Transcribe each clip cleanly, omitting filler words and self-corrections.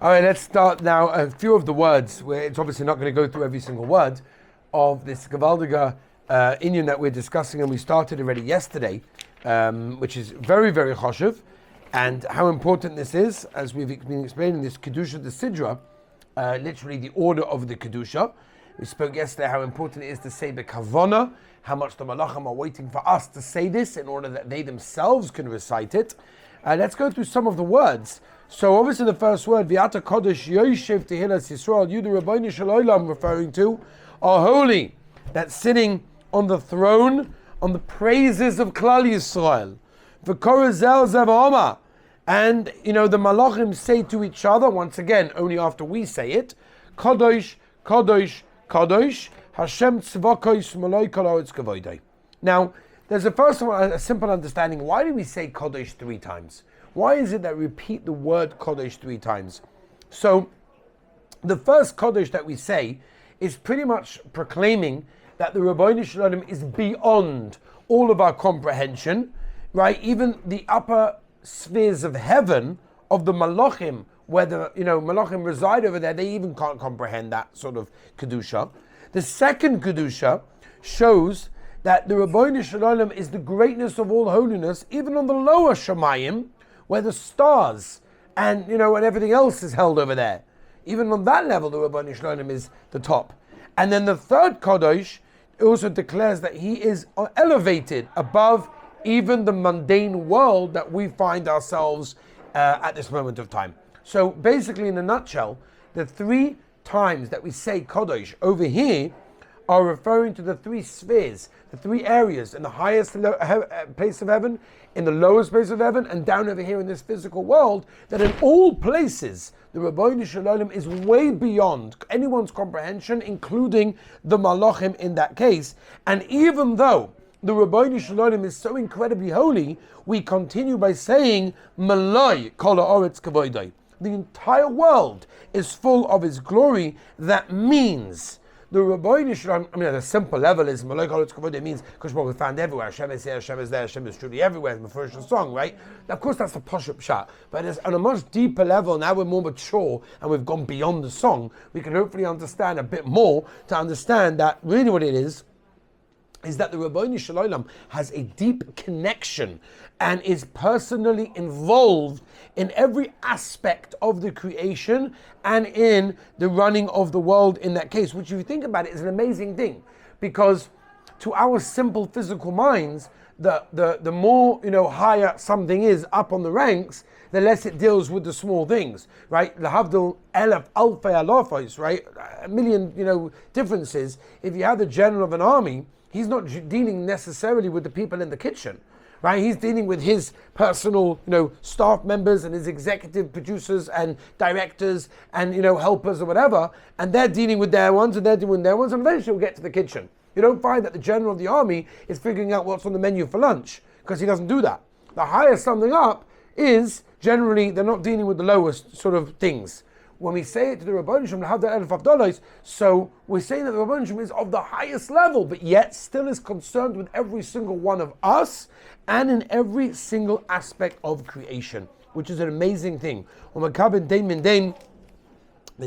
All right, let's start now. A few of the words, where it's obviously not going to go through every single word of this Gavaldiga Inyan that we're discussing, and we started already yesterday, which is very, very choshev, and how important this is, as we've been explaining, this Kedusha, the Sidra, literally the order of the Kedusha. We spoke yesterday how important it is to say the Kavona, how much the Malachim are waiting for us to say this in order that they themselves can recite it. Let's go through some of the words. So obviously the first word, Viata Kodesh Yoshev Tehillas Yisrael, you the Rabbeinu Shalom referring to, are holy, that's sitting on the throne, on the praises of Klal Yisrael. V'korazel Zevama. And, the Malachim say to each other, once again, only after we say it, Kodesh, Kodesh, Kodesh, Hashem Tzvakos Maloi Kol Haaretz Kavoday. Now, there's a simple understanding. Why do we say Kodesh 3 times? Why is it that we repeat the word Kodesh 3 times? So, the first Kodesh that we say is pretty much proclaiming that the Rabbeinu Shalom is beyond all of our comprehension, right? Even the upper spheres of heaven, of the Malachim, where the Malachim reside over there, they even can't comprehend that sort of Kedusha. The second Kedusha shows that the Rabbeinu Shalom is the greatness of all holiness, even on the lower Shemayim, where the stars and and everything else is held over there. Even on that level, the Rabbeinu Shalom is the top. And then the third Kodesh also declares that he is elevated above even the mundane world that we find ourselves at this moment of time. So basically, in a nutshell, the 3 times that we say Kodesh over here are referring to the 3 spheres, the 3 areas, in the highest place of heaven, in the lowest place of heaven, and down over here in this physical world, that in all places, the Rabbeinu Shalom is way beyond anyone's comprehension, including the Malachim in that case. And even though the Rabbeinu Shalom is so incredibly holy, we continue by saying, Maloi Kol Haaretz Kavoday. The entire world is full of his glory. That means the Rabbeinu Shalom, at a simple level, is Maloi Kol Haaretz Kavoday means because we're found everywhere. Hashem is here, Hashem is there, Hashem is truly everywhere. It's the first song, right? Of course, that's the Pashup Shah. But on a much deeper level, now we're more mature and we've gone beyond the song, we can hopefully understand a bit more to understand that really what it is that the Rabbeinu Shalom has a deep connection and is personally involved in every aspect of the creation and in the running of the world in that case, which if you think about it is an amazing thing, because to our simple physical minds, the more higher something is up on the ranks, the less it deals with the small things, right? Lahavdil elef alfei alafos, right? A million differences. If you have the general of an army, he's not dealing necessarily with the people in the kitchen, right? He's dealing with his personal, staff members and his executive producers and directors and, helpers or whatever, and they're dealing with their ones and they're dealing with their ones, and eventually we'll get to the kitchen. You don't find that the general of the army is figuring out what's on the menu for lunch, because he doesn't do that. The higher something up is generally they're not dealing with the lowest sort of things. When we say it to the Rabbeinu Shalom, have that elef avdalos, so we're saying that the Rabbeinu Shalom is of the highest level, but yet still is concerned with every single one of us and in every single aspect of creation, which is an amazing thing. They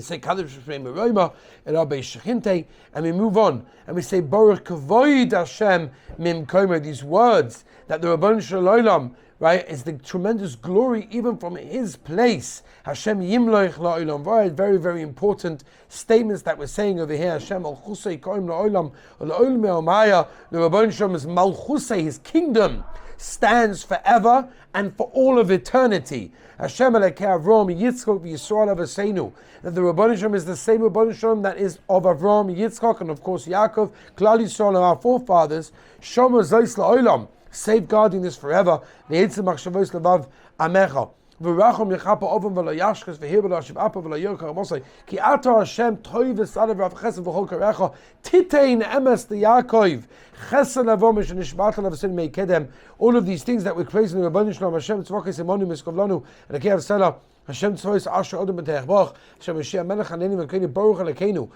say Kadosh Shrei Meroima El Abei Shechinte, and we move on and we say Baruch Kavoid Hashem Mim Komer. These words that the Rabbeinu Shalom, right, is the tremendous glory even from his place. Hashem Yimloich La'olam V'ayed. Very, very important statements that we're saying over here. Hashem Malchusei Koim La'olam La'olam Me'omaya. The Rabbeinu Shalom's Malchusei, his kingdom, stands forever and for all of eternity. Hashem Elokei Avraham Yitzchak V'Yisrael Avosenu. That the Rabbeinu Shalom is the same Rabbeinu Shalom that is of Avraham, Yitzchak, and of course Yaakov, Klal Yisrael, our forefathers. Shomer Zeis La'olam, safeguarding this forever. Ne'etzim Machshavos Levav Amecha. V'rachom Yechapa Ovam V'lo Yashkes V'hir V'lo Hashiv Apa V'lo Yochar Mosai Ki Ata Hashem Toiv V'Sadav Rav Chesed V'chol Karecha Titein Emes Yaakov Chesed Avom Shenishbata Lavsin Mei Kedem. All of these things that we're praising the Rabbeinu Shalom, Hashem Tzvakos Imonu Miskovlanu and Akei Avsela Hashem Tzvakos Ashrei Odom B'Teich Bach Hashem Mashiach Melech Haneni V'Keni Baruch Alekeinu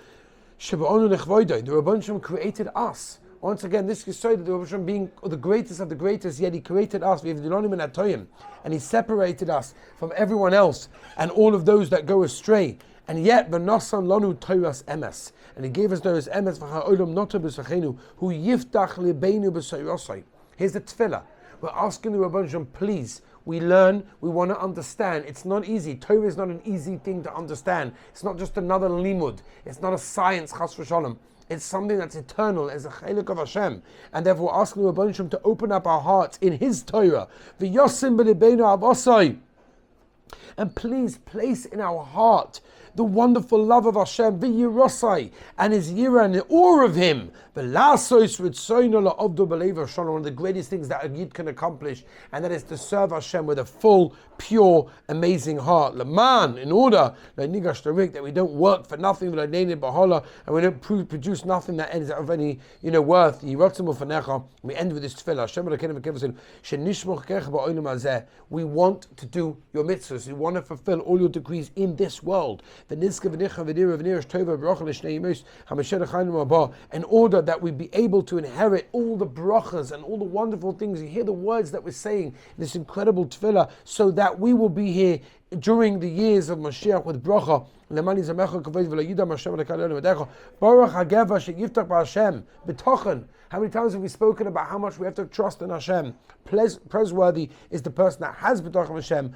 Shebe'onu Lechvoidai. The Rabbeinu Shalom created us. Once again, this is so that the Hashem being the greatest of the greatest, yet He created us, and He separated us from everyone else and all of those that go astray. And yet, v'nasan lanu Torahs emes, and He gave us Torahs emes v'ha'olam nota b'sachenu, hu yiftach libeinu b'sayrosai. Here's the tefillah. We're asking the Rebbeinu Shalom, please. We learn, we want to understand. It's not easy. Torah is not an easy thing to understand. It's not just another limud. It's not a science, chas v'shalom. It's something that's eternal, as a chiluk of Hashem. And therefore we're asking the Rebbeinu Shalom to open up our hearts in His Torah. V'yosim b'libeinu avosai. And please place in our heart the wonderful love of Hashem, v'yirosai, and His yira and the awe of Him. One of the greatest things that a yid can accomplish, and that is to serve Hashem with a full, pure, amazing heart. Leman, in order that we don't work for nothing, and we don't produce nothing that ends of any worth. We end with this tefillah. We want to do your mitzvahs. We want to fulfill all your decrees in this world. In order that we be able to inherit all the brachas and all the wonderful things. You hear the words that we're saying in this incredible tefillah, so that we will be here during the years of Mashiach with bracha. How many times have we spoken about how much we have to trust in Hashem? Praiseworthy is the person that has b'tachon Hashem.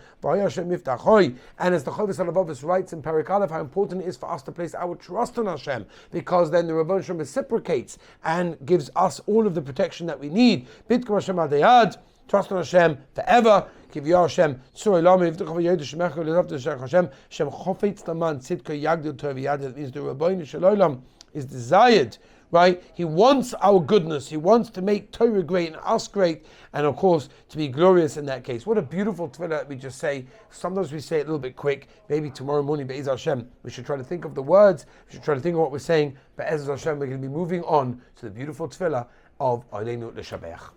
And as the Chovis Halavavis writes in Perek Aleph, how important it is for us to place our trust in Hashem, because then the Rebbeinu Shalom reciprocates and gives us all of the protection that we need. Bitkum Hashem adayad. Trust on Hashem forever. Give you Hashem. That means the Rebbeinu Shalom is desired, right? He wants our goodness. He wants to make Torah great and us great, and of course to be glorious in that case. What a beautiful tefillah that we just say. Sometimes we say it a little bit quick. Maybe tomorrow morning, Be'ez Hashem, we should try to think of the words. We should try to think of what we're saying. Be'ez Hashem, we're going to be moving on to the beautiful tefillah of Aleinu L'Shabech.